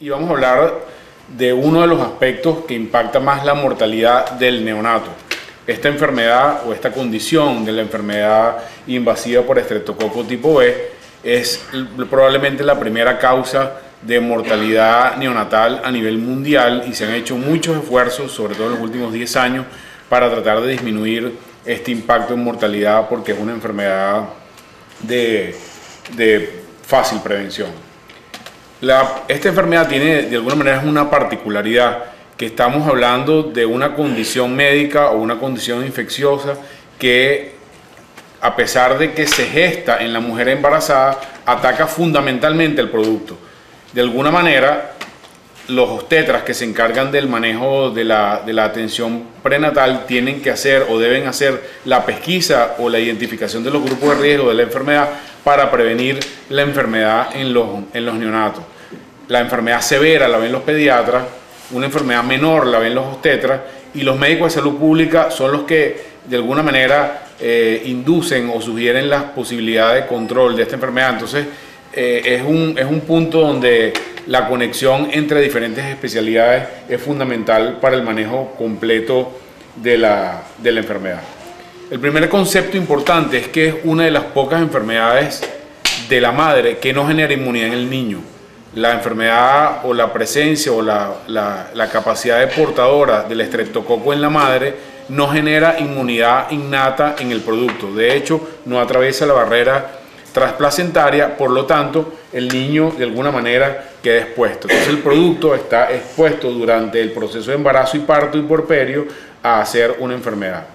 y vamos a hablar de uno de los aspectos que impacta más la mortalidad del neonato. Esta enfermedad o esta condición de la enfermedad invasiva por estreptococo tipo B es probablemente la primera causa de mortalidad neonatal a nivel mundial y se han hecho muchos esfuerzos, sobre todo en los últimos 10 años, para tratar de disminuir este impacto en mortalidad porque es una enfermedad de fácil prevención. Esta enfermedad tiene, de alguna manera, una particularidad, que estamos hablando de una condición médica o una condición infecciosa que, a pesar de que se gesta en la mujer embarazada, ataca fundamentalmente el producto. De alguna manera, los obstetras que se encargan del manejo de la atención prenatal tienen que hacer o deben hacer la pesquisa o la identificación de los grupos de riesgo de la enfermedad para prevenir la enfermedad en los neonatos. La enfermedad severa la ven los pediatras, una enfermedad menor la ven los obstetras, y los médicos de salud pública son los que de alguna manera inducen o sugieren las posibilidades de control de esta enfermedad. Entonces es un punto donde la conexión entre diferentes especialidades es fundamental para el manejo completo de la enfermedad. El primer concepto importante es que es una de las pocas enfermedades de la madre que no genera inmunidad en el niño. La enfermedad o la presencia o la capacidad de portadora del estreptococo en la madre no genera inmunidad innata en el producto. De hecho, no atraviesa la barrera transplacentaria, por lo tanto, el niño de alguna manera queda expuesto. Entonces, el producto está expuesto durante el proceso de embarazo y parto y puerperio a hacer una enfermedad.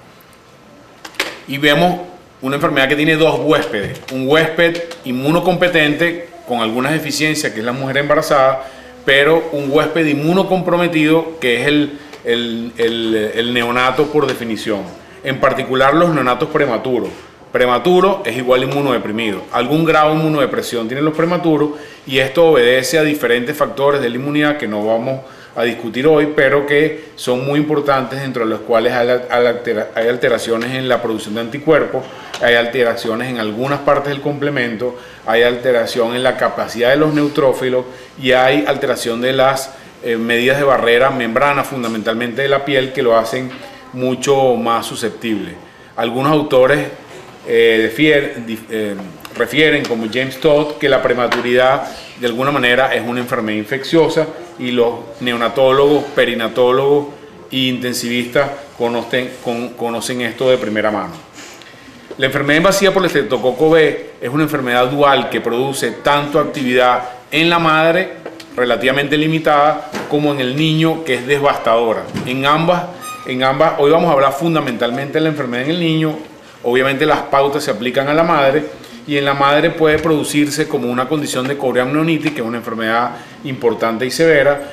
Y vemos una enfermedad que tiene dos huéspedes: un huésped inmunocompetente con algunas deficiencias, que es la mujer embarazada, pero un huésped inmunocomprometido, que es el neonato por definición. En particular, los neonatos prematuros. Prematuro es igual a inmunodeprimido. Algún grado de inmunodepresión tienen los prematuros, y esto obedece a diferentes factores de la inmunidad que no vamos a discutir hoy, pero que son muy importantes, dentro de los cuales hay alteraciones en la producción de anticuerpos, hay alteraciones en algunas partes del complemento, hay alteración en la capacidad de los neutrófilos y hay alteración de las medidas de barrera membrana, fundamentalmente de la piel, que lo hacen mucho más susceptible. Algunos autores refieren, como James Todd, que la prematuridad de alguna manera es una enfermedad infecciosa, y los neonatólogos, perinatólogos e intensivistas conocen esto de primera mano. La enfermedad invasiva por el estreptococo B es una enfermedad dual que produce tanto actividad en la madre, relativamente limitada, como en el niño, que es devastadora. En ambas, hoy vamos a hablar fundamentalmente de la enfermedad en el niño. Obviamente las pautas se aplican a la madre, y en la madre puede producirse como una condición de coriamnionitis, que es una enfermedad importante y severa,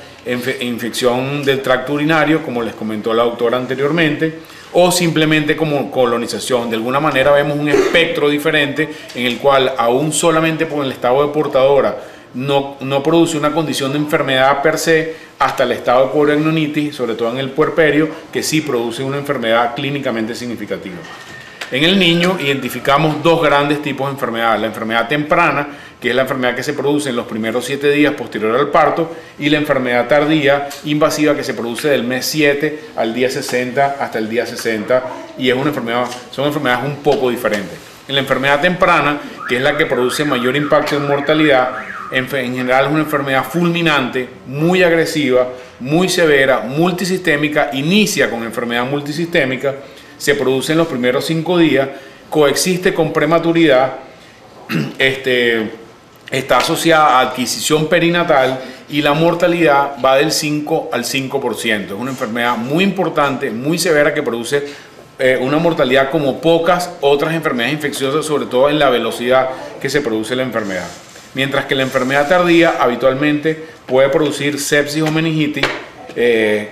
infección del tracto urinario, como les comentó la doctora anteriormente, o simplemente como colonización. De alguna manera vemos un espectro diferente en el cual, aún solamente por el estado de portadora, no produce una condición de enfermedad per se, hasta el estado de coriamnionitis, sobre todo en el puerperio, que sí produce una enfermedad clínicamente significativa. En el niño identificamos dos grandes tipos de enfermedad: la enfermedad temprana, que es la enfermedad que se produce en los primeros 7 días posterior al parto, y la enfermedad tardía invasiva, que se produce del mes 7 al día 60 hasta el día 60, y son enfermedades un poco diferentes. En la enfermedad temprana, que es la que produce mayor impacto en mortalidad, en general es una enfermedad fulminante, muy agresiva, muy severa, multisistémica, inicia con enfermedad multisistémica, se produce en los primeros 5 días, coexiste con prematuridad, está asociada a adquisición perinatal, y la mortalidad va del 5 al 5%. Es una enfermedad muy importante, muy severa, que produce una mortalidad como pocas otras enfermedades infecciosas, sobre todo en la velocidad que se produce la enfermedad. Mientras que la enfermedad tardía habitualmente puede producir sepsis o meningitis,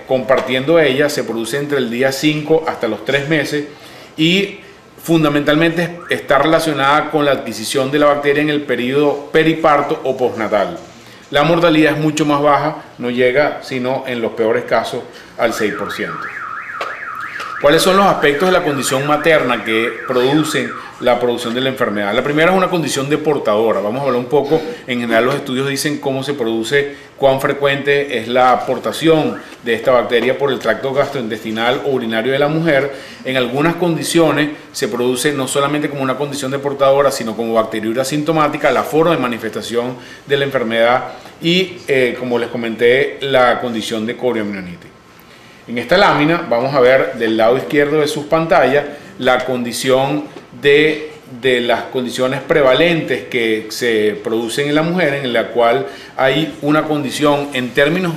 compartiendo ella, se produce entre el día 5 hasta los 3 meses, y fundamentalmente está relacionada con la adquisición de la bacteria en el periodo periparto o postnatal. La mortalidad es mucho más baja, no llega sino en los peores casos al 6%. ¿Cuáles son los aspectos de la condición materna que producen la producción de la enfermedad? La primera es una condición de portadora. Vamos a hablar un poco, en general los estudios dicen cómo se produce, cuán frecuente es la aportación de esta bacteria por el tracto gastrointestinal o urinario de la mujer. En algunas condiciones se produce no solamente como una condición de portadora, sino como bacteriuria asintomática, la forma de manifestación de la enfermedad y, como les comenté, la condición de corioamnionitis. En esta lámina vamos a ver del lado izquierdo de sus pantallas la condición de las condiciones prevalentes que se producen en la mujer, en la cual hay una condición en términos,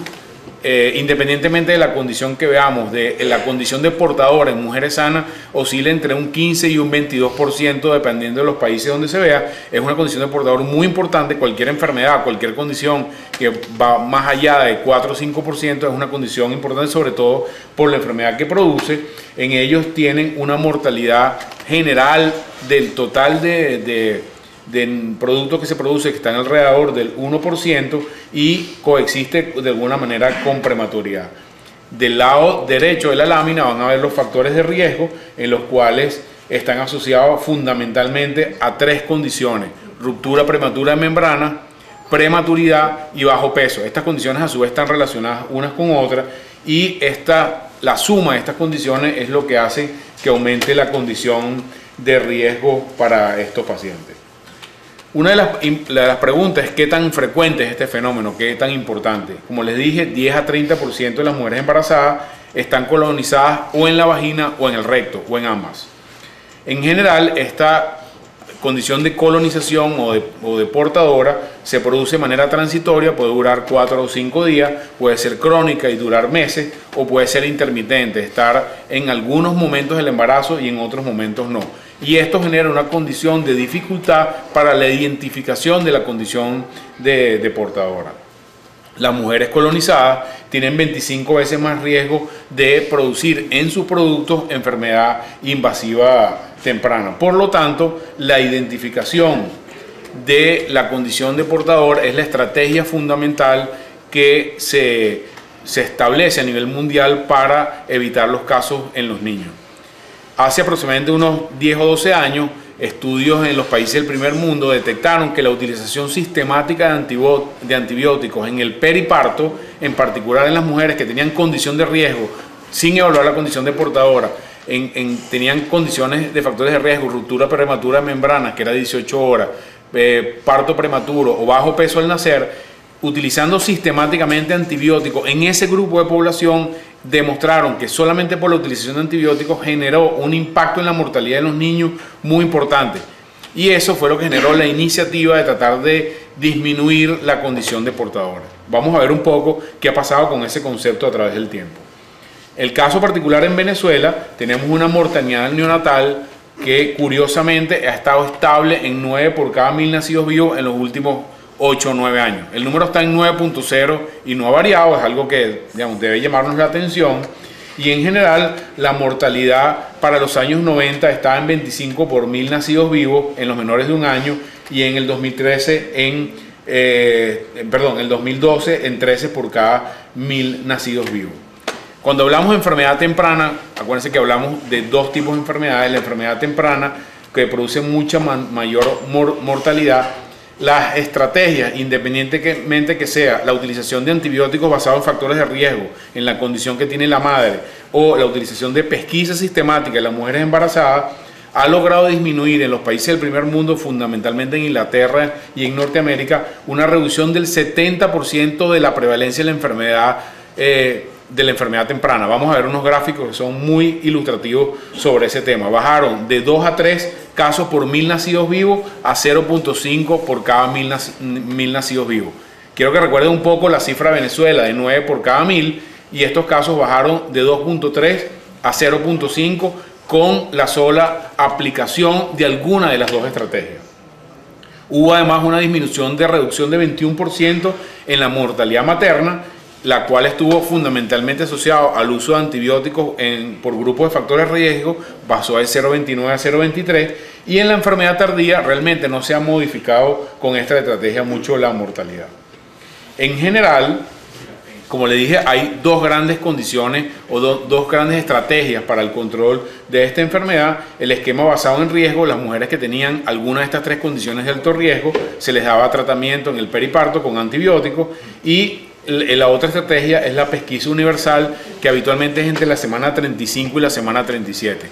independientemente de la condición que veamos, de la condición de portadora en mujeres sanas, oscila entre un 15 y un 22%, dependiendo de los países donde se vea. Es una condición de portador muy importante. Cualquier enfermedad, cualquier condición que va más allá de 4 o 5% es una condición importante, sobre todo por la enfermedad que produce. En ellos tienen una mortalidad general del total de productos que se produce, que están alrededor del 1%, y coexiste de alguna manera con prematuridad. Del lado derecho de la lámina van a ver los factores de riesgo, en los cuales están asociados fundamentalmente a 3 condiciones: ruptura prematura de membrana, prematuridad y bajo peso. Estas condiciones a su vez están relacionadas unas con otras, y la suma de estas condiciones es lo que hace que aumente la condición de riesgo para estos pacientes. Una de las preguntas es qué tan frecuente es este fenómeno, qué tan importante. Como les dije, 10 a 30% de las mujeres embarazadas están colonizadas o en la vagina o en el recto o en ambas. En general, esta condición de colonización o de portadora se produce de manera transitoria, puede durar 4 o 5 días, puede ser crónica y durar meses, o puede ser intermitente, estar en algunos momentos del embarazo y en otros momentos no. Y esto genera una condición de dificultad para la identificación de la condición de portadora. Las mujeres colonizadas tienen 25 veces más riesgo de producir en sus productos enfermedad invasiva temprana. Por lo tanto, la identificación de la condición de portador es la estrategia fundamental que se establece a nivel mundial para evitar los casos en los niños. Hace aproximadamente unos 10 o 12 años, estudios en los países del primer mundo detectaron que la utilización sistemática de antibióticos en el periparto, en particular en las mujeres que tenían condición de riesgo, sin evaluar la condición de portadora, tenían condiciones de factores de riesgo, ruptura prematura de membranas, que era 18 horas, parto prematuro o bajo peso al nacer, utilizando sistemáticamente antibióticos en ese grupo de población, demostraron que solamente por la utilización de antibióticos generó un impacto en la mortalidad de los niños muy importante. Y eso fue lo que generó la iniciativa de tratar de disminuir la condición de portadora. Vamos a ver un poco qué ha pasado con ese concepto a través del tiempo. El caso particular en Venezuela, tenemos una mortalidad neonatal que curiosamente ha estado estable en 9 por cada 1000 nacidos vivos en los últimos 8 o 9 años. El número está en 9.0 y no ha variado, es algo que, digamos, debe llamarnos la atención. Y en general, la mortalidad para los años 90 estaba en 25 por 1000 nacidos vivos en los menores de un año, y en el 2012 en 13 por cada 1000 nacidos vivos. Cuando hablamos de enfermedad temprana, acuérdense que hablamos de 2 tipos de enfermedades: la enfermedad temprana, que produce mucha mayor mortalidad. Las estrategias, independientemente que sea la utilización de antibióticos basados en factores de riesgo, en la condición que tiene la madre, o la utilización de pesquisa sistemática en las mujeres embarazadas, ha logrado disminuir en los países del primer mundo, fundamentalmente en Inglaterra y en Norteamérica, una reducción del 70% de la prevalencia de la enfermedad temprana. Vamos a ver unos gráficos que son muy ilustrativos sobre ese tema. Bajaron de 2 a 3 casos por 1000 nacidos vivos a 0.5 por cada 1000 nacidos vivos. Quiero que recuerden un poco la cifra de Venezuela, de 9 por cada 1000, y estos casos bajaron de 2.3 a 0.5 con la sola aplicación de alguna de las 2 estrategias. Hubo además una disminución de reducción de 21% en la mortalidad materna, la cual estuvo fundamentalmente asociado al uso de antibióticos por grupos de factores de riesgo, pasó de 0.29 a 0.23, y en la enfermedad tardía realmente no se ha modificado con esta estrategia mucho la mortalidad. En general, Como le dije, hay dos grandes condiciones o dos grandes estrategias para el control de esta enfermedad. El esquema basado en riesgo: las mujeres que tenían alguna de estas tres condiciones de alto riesgo, se les daba tratamiento en el periparto con antibióticos, y la otra estrategia es la pesquisa universal, que habitualmente es entre la semana 35 y la semana 37.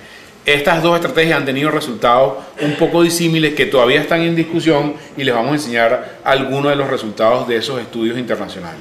Estas dos estrategias han tenido resultados un poco disímiles que todavía están en discusión, y les vamos a enseñar algunos de los resultados de esos estudios internacionales.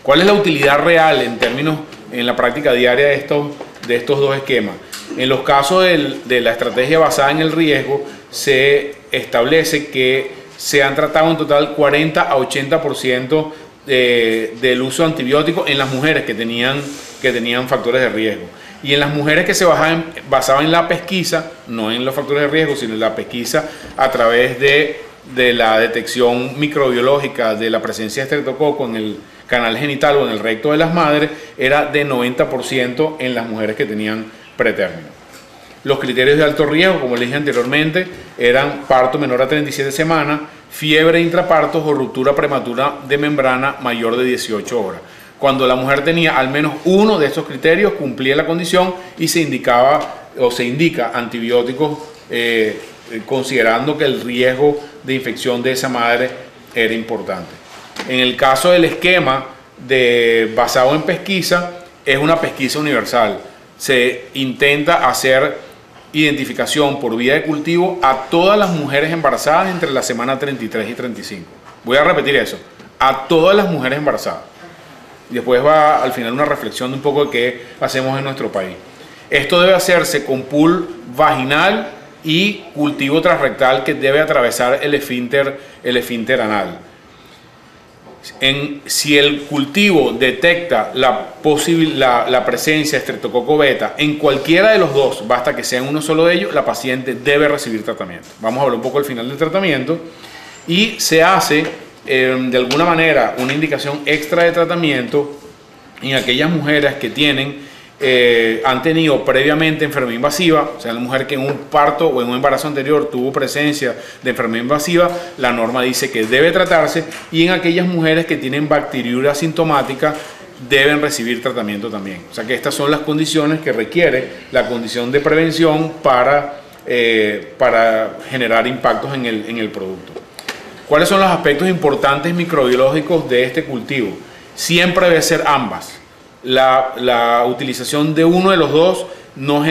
¿Cuál es la utilidad real en la práctica diaria de estos dos esquemas? En los casos de la estrategia basada en el riesgo, se establece que se han tratado en total 40 a 80% del uso de antibióticos en las mujeres que tenían factores de riesgo. Y en las mujeres que se basaban en la pesquisa, no en los factores de riesgo, sino en la pesquisa a través de la detección microbiológica de la presencia de estreptococo en el canal genital o en el recto de las madres, era de 90% en las mujeres que tenían pretérmino. Los criterios de alto riesgo, como les dije anteriormente, eran parto menor a 37 semanas, fiebre intrapartos o ruptura prematura de membrana mayor de 18 horas. Cuando la mujer tenía al menos uno de estos criterios, cumplía la condición y se indicaba o se indica antibióticos, considerando que el riesgo de infección de esa madre era importante. En el caso del esquema basado en pesquisa, es una pesquisa universal. Se intenta hacer identificación por vía de cultivo a todas las mujeres embarazadas entre la semana 33 y 35. Voy a repetir eso: a todas las mujeres embarazadas. Después va al final una reflexión de un poco de qué hacemos en nuestro país. Esto debe hacerse con pool vaginal y cultivo transrectal que debe atravesar el esfínter anal. Si el cultivo detecta la presencia de Streptococcus beta en cualquiera de los dos, basta que sea en uno solo de ellos, la paciente debe recibir tratamiento. Vamos a hablar un poco al final del tratamiento, y se hace de alguna manera una indicación extra de tratamiento en aquellas mujeres que han tenido previamente enfermedad invasiva. O sea, la mujer que en un parto o en un embarazo anterior tuvo presencia de enfermedad invasiva, la norma dice que debe tratarse, y en aquellas mujeres que tienen bacteriuria asintomática deben recibir tratamiento también. O sea que estas son las condiciones que requiere la condición de prevención para generar impactos en el producto. ¿Cuáles son los aspectos importantes microbiológicos de este cultivo? Siempre debe ser ambas. La utilización de uno de los dos no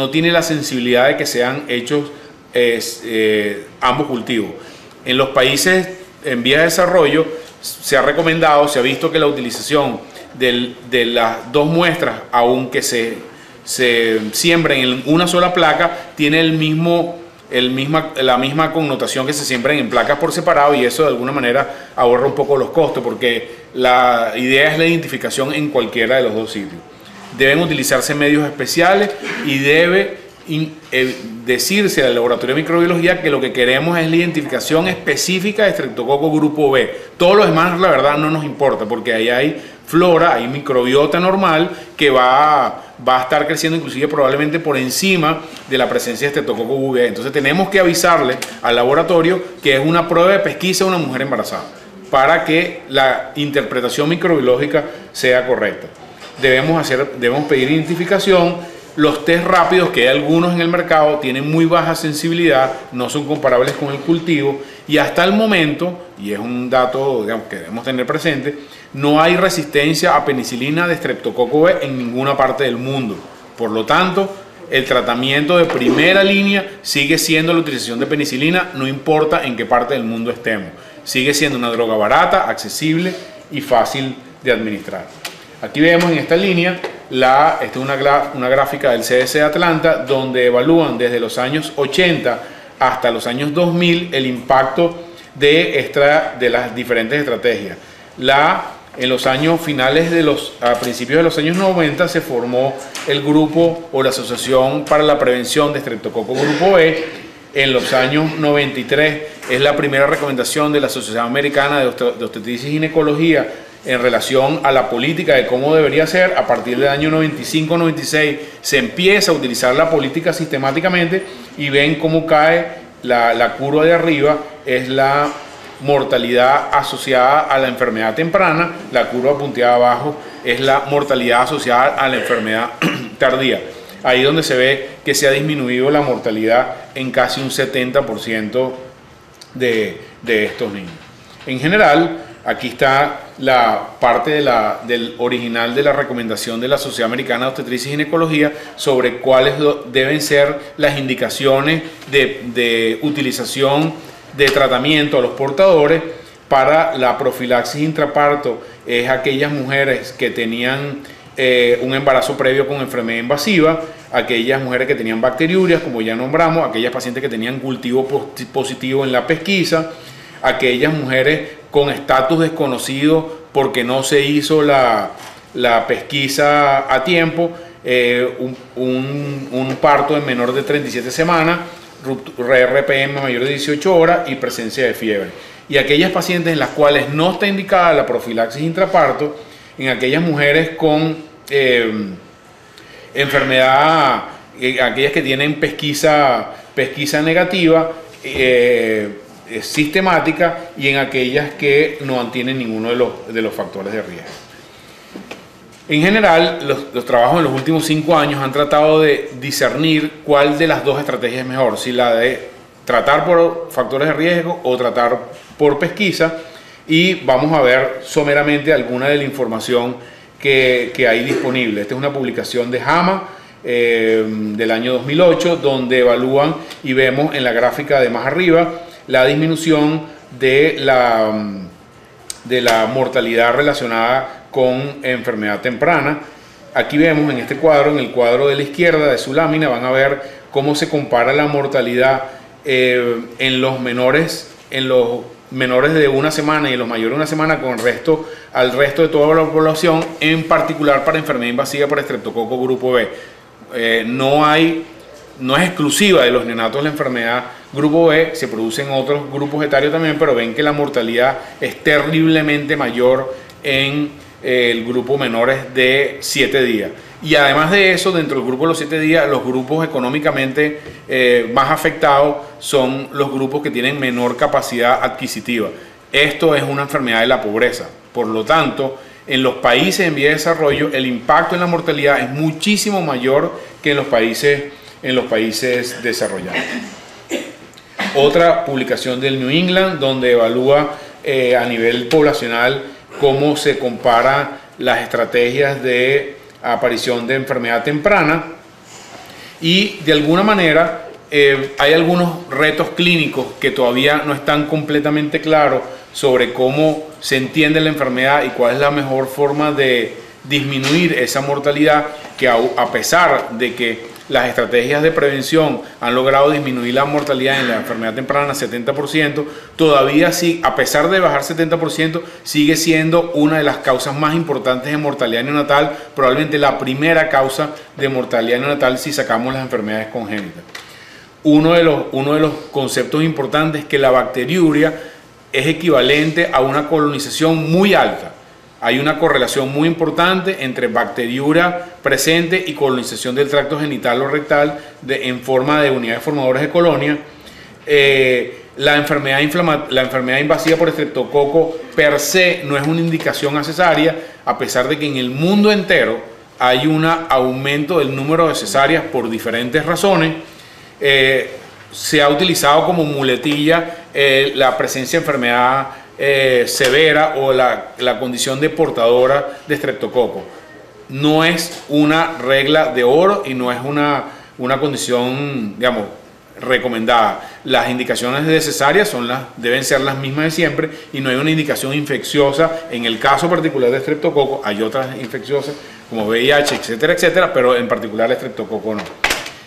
tiene la sensibilidad de que sean hechos ambos cultivos. En los países en vías de desarrollo se ha visto que la utilización de las dos muestras, aunque se siembren en una sola placa, tiene la misma connotación que se siembren en placas por separado, y eso de alguna manera ahorra un poco los costos, porque la idea es la identificación en cualquiera de los dos sitios. Deben utilizarse medios especiales y debe decirse al laboratorio de microbiología que lo que queremos es la identificación específica de Streptococcus grupo B. Todo lo demás, la verdad, no nos importa, porque ahí hay flora, hay microbiota normal que va a estar creciendo inclusive probablemente por encima de la presencia de Streptococcus B. Entonces tenemos que avisarle al laboratorio que es una prueba de pesquisa de una mujer embarazada, para que la interpretación microbiológica sea correcta. Debemos pedir identificación. Los test rápidos, que hay algunos en el mercado, tienen muy baja sensibilidad, no son comparables con el cultivo, y hasta el momento, y es un dato, digamos, que debemos tener presente, no hay resistencia a penicilina de Streptococcus B en ninguna parte del mundo. Por lo tanto, el tratamiento de primera línea sigue siendo la utilización de penicilina, no importa en qué parte del mundo estemos. Sigue siendo una droga barata, accesible y fácil de administrar. Aquí vemos en esta línea, esta es una gráfica del CDC de Atlanta, donde evalúan desde los años 80 hasta los años 2000 el impacto de las diferentes estrategias. En los años finales a principios de los años 90 se formó el grupo o la Asociación para la Prevención de Streptococcus grupo B. En los años 93 es la primera recomendación de la Sociedad Americana de Obstetricia y Ginecología en relación a la política de cómo debería ser. A partir del año 95-96 se empieza a utilizar la política sistemáticamente, y ven cómo cae la curva de arriba, es mortalidad asociada a la enfermedad temprana, la curva punteada abajo es la mortalidad asociada a la enfermedad tardía. Ahí donde se ve que se ha disminuido la mortalidad en casi un 70% de estos niños. En general, aquí está la parte del original de la recomendación de la Sociedad Americana de Obstetricia y Ginecología sobre cuáles deben ser las indicaciones de utilización de tratamiento a los portadores para la profilaxis intraparto. Es aquellas mujeres que tenían un embarazo previo con enfermedad invasiva, aquellas mujeres que tenían bacteriurias, como ya nombramos, aquellas pacientes que tenían cultivo positivo en la pesquisa, aquellas mujeres con estatus desconocido porque no se hizo la pesquisa a tiempo, un parto en menor de 37 semanas, RPM mayor de 18 horas y presencia de fiebre. Y aquellas pacientes en las cuales no está indicada la profilaxis intraparto, en aquellas mujeres con enfermedad, aquellas que tienen pesquisa negativa, sistemática, y en aquellas que no tienen ninguno de los factores de riesgo. En general, los trabajos en los últimos 5 años han tratado de discernir cuál de las dos estrategias es mejor, si la de tratar por factores de riesgo o tratar por pesquisa, y vamos a ver someramente alguna de la información que hay disponible. Esta es una publicación de JAMA del año 2008, donde evalúan y vemos en la gráfica de más arriba la disminución de la mortalidad relacionada con enfermedad temprana. Aquí vemos en este cuadro, en el cuadro de la izquierda de su lámina, van a ver cómo se compara la mortalidad en los menores de una semana y en los mayores de una semana con al resto de toda la población, en particular para enfermedad invasiva por estreptococo grupo B. No es exclusiva de los neonatos la enfermedad grupo B, se produce en otros grupos etarios también, pero ven que la mortalidad es terriblemente mayor en el grupo menores de 7 días. Y además de eso, dentro del grupo de los 7 días, los grupos económicamente más afectados son los grupos que tienen menor capacidad adquisitiva. Esto es una enfermedad de la pobreza. Por lo tanto, en los países en vía de desarrollo, el impacto en la mortalidad es muchísimo mayor que en los países desarrollados. Otra publicación del New England, donde evalúa a nivel poblacional cómo se comparan las estrategias de aparición de enfermedad temprana, y de alguna manera hay algunos retos clínicos que todavía no están completamente claros sobre cómo se entiende la enfermedad y cuál es la mejor forma de disminuir esa mortalidad, que a pesar de que las estrategias de prevención han logrado disminuir la mortalidad en la enfermedad temprana 70%, todavía sí, a pesar de bajar 70%, sigue siendo una de las causas más importantes de mortalidad neonatal, probablemente la primera causa de mortalidad neonatal si sacamos las enfermedades congénitas. Uno de los conceptos importantes es que la bacteriuria es equivalente a una colonización muy alta. Hay una correlación muy importante entre bacteriuria presente y colonización del tracto genital o rectal en forma de unidades formadoras de colonia. La enfermedad invasiva por estreptococo per se no es una indicación a cesárea, a pesar de que en el mundo entero hay un aumento del número de cesáreas por diferentes razones. Se ha utilizado como muletilla la presencia de enfermedad severa o la condición de portadora de estreptococo. No es una regla de oro y no es una condición, digamos, recomendada. Las indicaciones de cesárea deben ser las mismas de siempre, y no hay una indicación infecciosa. En el caso particular de estreptococo hay otras infecciosas como VIH, etcétera, etcétera, pero en particular el estreptococo no.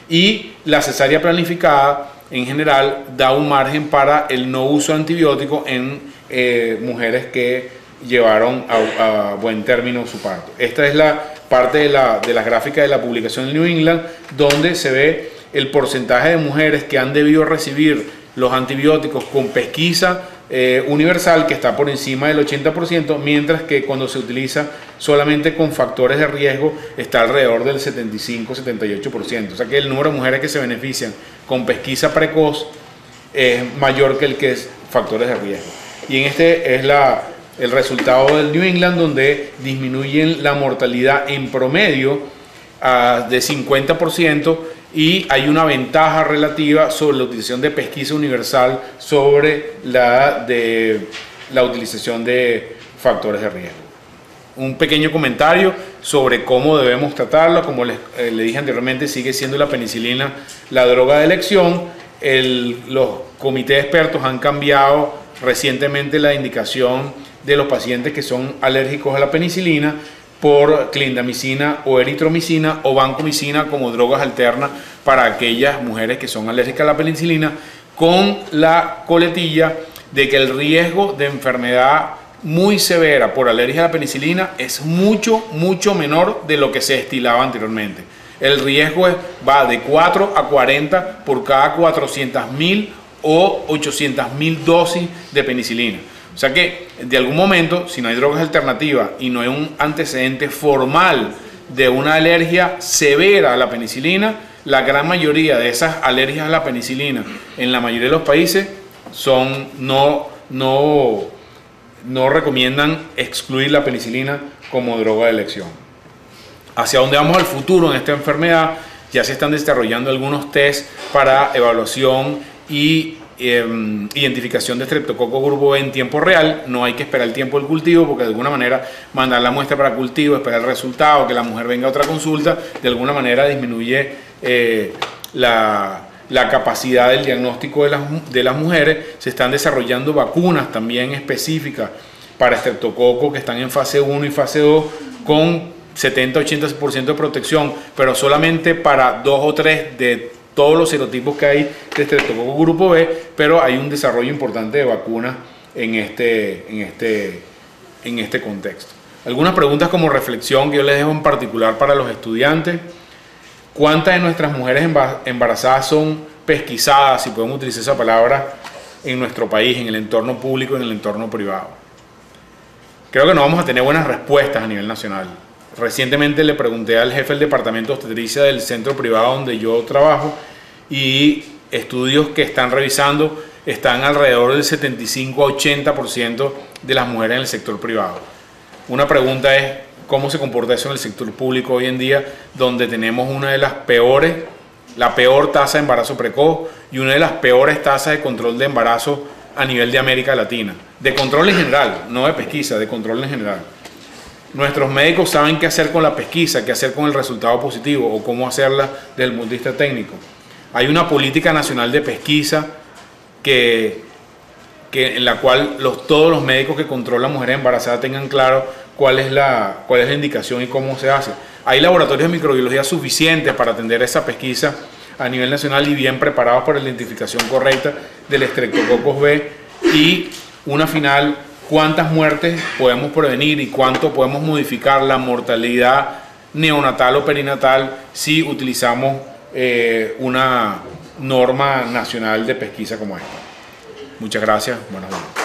Y la cesárea planificada en general da un margen para el no uso de antibióticos en mujeres que llevaron a buen término su parto. Esta es la parte de las gráficas de la publicación de New England, donde se ve el porcentaje de mujeres que han debido recibir los antibióticos con pesquisa universal, que está por encima del 80%, mientras que cuando se utiliza solamente con factores de riesgo está alrededor del 75-78%. O sea que el número de mujeres que se benefician con pesquisa precoz es mayor que el que es factores de riesgo. y en este es el resultado del New England, donde disminuyen la mortalidad en promedio de 50%, y hay una ventaja relativa sobre la utilización de pesquisa universal sobre la utilización de factores de riesgo. Un pequeño comentario sobre cómo debemos tratarla. Como le dije anteriormente, sigue siendo la penicilina la droga de elección. Los comités de expertos han cambiado recientemente la indicación de los pacientes que son alérgicos a la penicilina por clindamicina o eritromicina o vancomicina como drogas alternas para aquellas mujeres que son alérgicas a la penicilina, con la coletilla de que el riesgo de enfermedad muy severa por alergia a la penicilina es mucho menor de lo que se estilaba anteriormente. El riesgo va de 4 a 40 por cada 400.000 o 800.000 dosis de penicilina. O sea que de algún momento, si no hay drogas alternativas y no hay un antecedente formal de una alergia severa a la penicilina, la gran mayoría de esas alergias a la penicilina en la mayoría de los países no recomiendan excluir la penicilina como droga de elección. Hacia dónde vamos al futuro en esta enfermedad, ya se están desarrollando algunos test para evaluación y identificación de Streptococcus grupo B en tiempo real. No hay que esperar el tiempo del cultivo, porque de alguna manera mandar la muestra para cultivo, esperar el resultado, que la mujer venga a otra consulta, de alguna manera disminuye la capacidad del diagnóstico de las mujeres. Se están desarrollando vacunas también específicas para estreptococo que están en fase 1 y fase 2 con 70-80% de protección, pero solamente para 2 o 3 de todos los serotipos que hay de estreptococo grupo B, pero hay un desarrollo importante de vacunas en este contexto. Algunas preguntas como reflexión que yo les dejo en particular para los estudiantes. ¿Cuántas de nuestras mujeres embarazadas son pesquisadas, si podemos utilizar esa palabra, en nuestro país, en el entorno público y en el entorno privado? Creo que no vamos a tener buenas respuestas a nivel nacional. Recientemente le pregunté al jefe del departamento de obstetricia del centro privado donde yo trabajo, y estudios que están revisando están alrededor del 75-80% de las mujeres en el sector privado. Una pregunta es: ¿cómo se comporta eso en el sector público hoy en día, donde tenemos una de las peores, la peor tasa de embarazo precoz y una de las peores tasas de control de embarazo a nivel de América Latina? De control en general, no de pesquisa, de control en general. Nuestros médicos saben qué hacer con la pesquisa, qué hacer con el resultado positivo o cómo hacerla desde el punto de vista técnico. Hay una política nacional de pesquisa en la cual todos los médicos que controlan mujeres embarazadas tengan claro cuál es la indicación y cómo se hace. Hay laboratorios de microbiología suficientes para atender esa pesquisa a nivel nacional y bien preparados para la identificación correcta del Streptococcus B. Y una final: ¿cuántas muertes podemos prevenir y cuánto podemos modificar la mortalidad neonatal o perinatal si utilizamos una norma nacional de pesquisa como esta? Muchas gracias. Buenas noches.